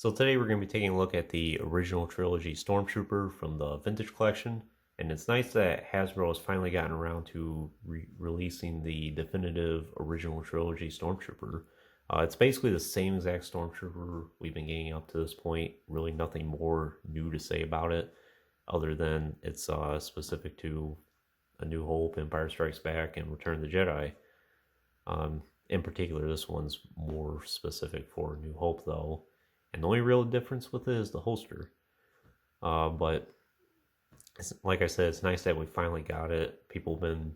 So today we're going to be taking a look at the original trilogy Stormtrooper from the Vintage Collection. And it's nice that Hasbro has finally gotten around to releasing the definitive original trilogy Stormtrooper. It's basically the same exact Stormtrooper we've been getting up to this point. Really nothing more new to say about it, other than it's specific to A New Hope, Empire Strikes Back, and Return of the Jedi. In particular, this one's more specific for New Hope, though. And the only real difference with it is the holster. But like I said, it's nice that we finally got it. People have been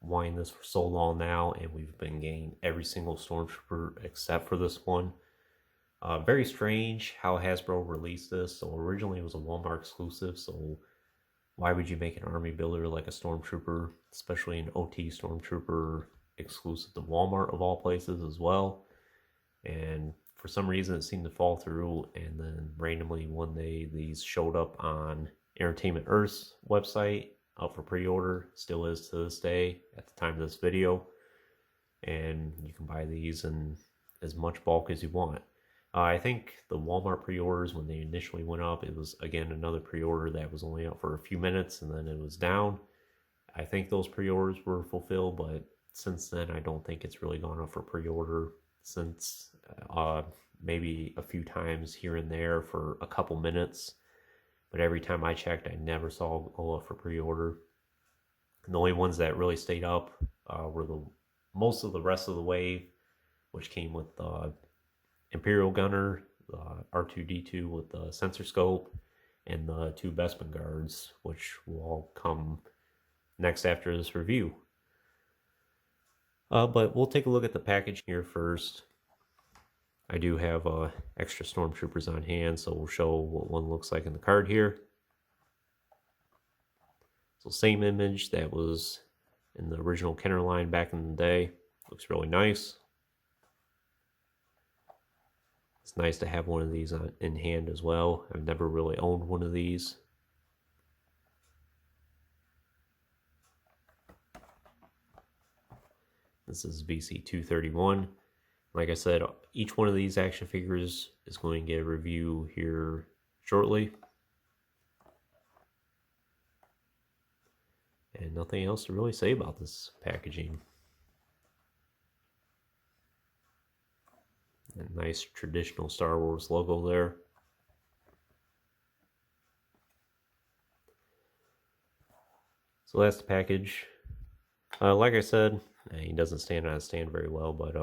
wanting this for so long now, and we've been getting every single Stormtrooper except for this one. Very strange how Hasbro released this. So originally it was a Walmart exclusive, so why would you make an army builder like a Stormtrooper, especially an OT Stormtrooper exclusive to Walmart of all places as well? And for some reason it seemed to fall through, and then randomly one day these showed up on Entertainment Earth's website out for pre-order. Still is to this day at the time of this video, and you can buy these in as much bulk as you want. I think the Walmart pre-orders, when they initially went up, it was again another pre-order that was only up for a few minutes and then it was down. I think those pre-orders were fulfilled, but since then I don't think it's really gone up for pre-order since maybe a few times here and there for a couple minutes, but every time I checked I never saw it go up for pre-order. And the only ones that really stayed up were most of the rest of the wave, which came with the Imperial Gunner, the R2-D2 with the sensor scope, and the two Bespin guards, which will all come next after this review. But we'll take a look at the package here first. I do have extra Stormtroopers on hand, so we'll show what one looks like in the card here. So same image that was in the original Kenner line back in the day. Looks really nice. It's nice to have one of these in hand as well. I've never really owned one of these. This is VC231. Like I said, each one of these action figures is going to get a review here shortly. And nothing else to really say about this packaging. A nice traditional Star Wars logo there. So that's the package. Like I said, he doesn't stand on a stand very well, but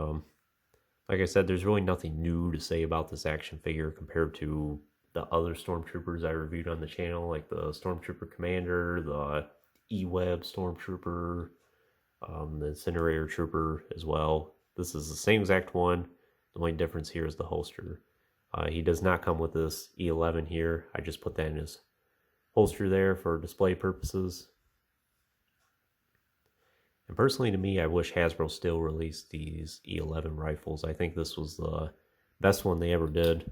like I said, there's really nothing new to say about this action figure compared to the other Stormtroopers I reviewed on the channel, like the Stormtrooper Commander, the E-Web Stormtrooper, the Incinerator Trooper as well. This is the same exact one. The only difference here is the holster. He does not come with this E11 here. I just put that in his holster there for display purposes. And personally, to me, I wish Hasbro still released these E11 rifles. I think this was the best one they ever did.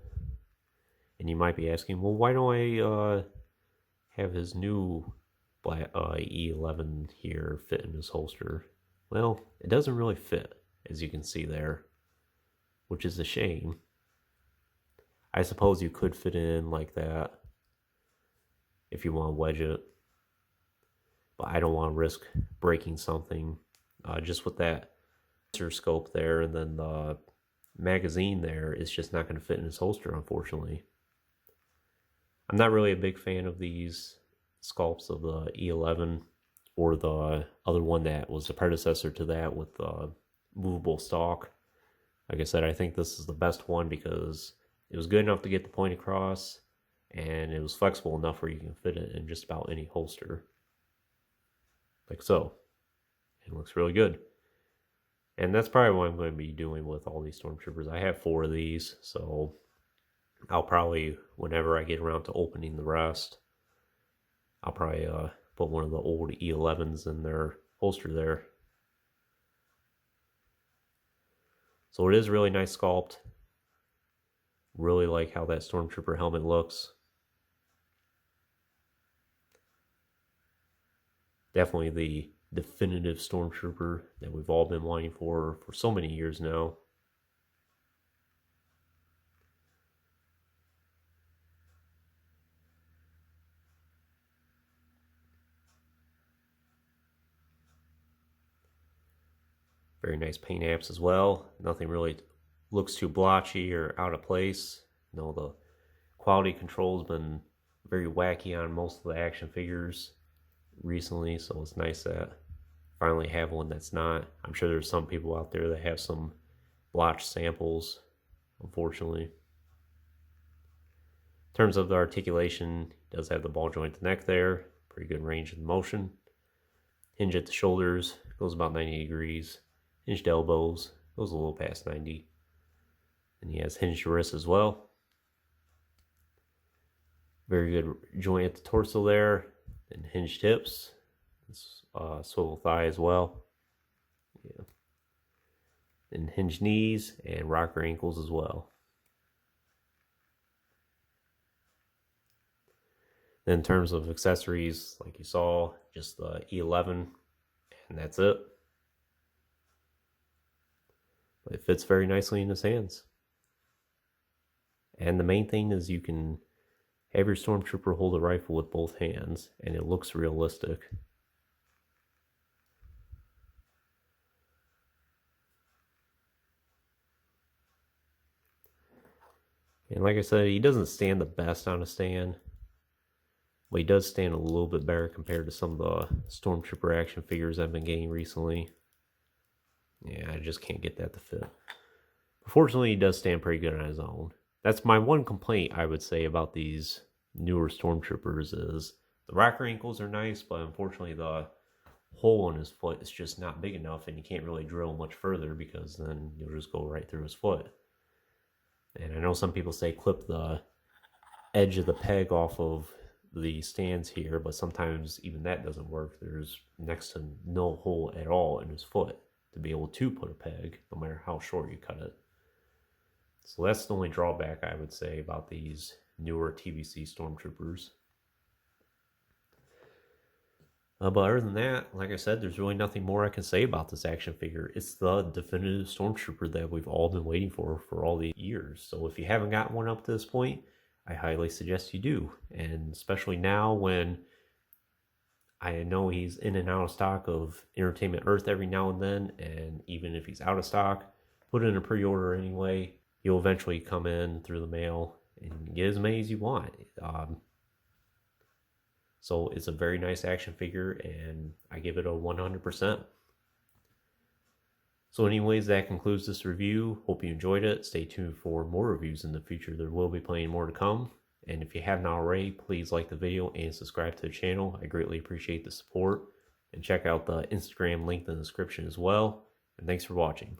And you might be asking, well, why don't I have his new black, E11 here fit in his holster? Well, it doesn't really fit, as you can see there, which is a shame. I suppose you could fit it in like that if you want to wedge it, but I don't want to risk breaking something. Just with that sensor scope there and then the magazine there, it's just not going to fit in his holster, unfortunately. I'm not really a big fan of these sculpts of the E11 or the other one that was the predecessor to that with the movable stock. Like I said, I think this is the best one because it was good enough to get the point across, and it was flexible enough where you can fit it in just about any holster. Like so. It looks really good. And that's probably what I'm going to be doing with all these Stormtroopers. I have 4 of these, so I'll probably, whenever I get around to opening the rest, I'll probably put one of the old E11s in their holster there. So it is a really nice sculpt. Really like how that Stormtrooper helmet looks. Definitely the definitive Stormtrooper that we've all been wanting for so many years now. Very nice paint apps as well. Nothing really looks too blotchy or out of place. No, the quality control has been very wacky on most of the action figures recently, so it's nice that I finally have one that's not. I'm sure there's some people out there that have some blotched samples, unfortunately. In terms of the articulation, it does have the ball joint at the neck there. Pretty good range of motion. Hinge at the shoulders, goes about 90 degrees. Hinged elbows, goes a little past 90. And he has hinged wrists as well. Very good joint at the torso there. And hinged hips. Swivel thigh as well. Yeah. And hinged knees and rocker ankles as well. Then in terms of accessories, like you saw, just the E11, and that's it. But it fits very nicely in his hands. And the main thing is you can have your Stormtrooper hold a rifle with both hands, and it looks realistic. And like I said, he doesn't stand the best on a stand, but he does stand a little bit better compared to some of the Stormtrooper action figures I've been getting recently. Yeah, I just can't get that to fit. Fortunately, he does stand pretty good on his own. That's my one complaint I would say about these newer Stormtroopers is the rocker ankles are nice, but unfortunately the hole in his foot is just not big enough, and you can't really drill much further because then you'll just go right through his foot. And I know some people say clip the edge of the peg off of the stands here, but sometimes even that doesn't work. There's next to no hole at all in his foot to be able to put a peg, no matter how short you cut it. So that's the only drawback I would say about these newer TVC Stormtroopers. But other than that, like I said, there's really nothing more I can say about this action figure. It's the definitive Stormtrooper that we've all been waiting for all these years. So if you haven't gotten one up to this point, I highly suggest you do. And especially now when I know he's in and out of stock of Entertainment Earth every now and then, and even if he's out of stock, put in a pre-order anyway. He'll eventually come in through the mail and get as many as you want. So it's a very nice action figure, and I give it a 100%. So anyways, that concludes this review. Hope you enjoyed it. Stay tuned for more reviews in the future. There will be plenty more to come. And if you haven't already, please like the video and subscribe to the channel. I greatly appreciate the support. And check out the Instagram link in the description as well. And thanks for watching.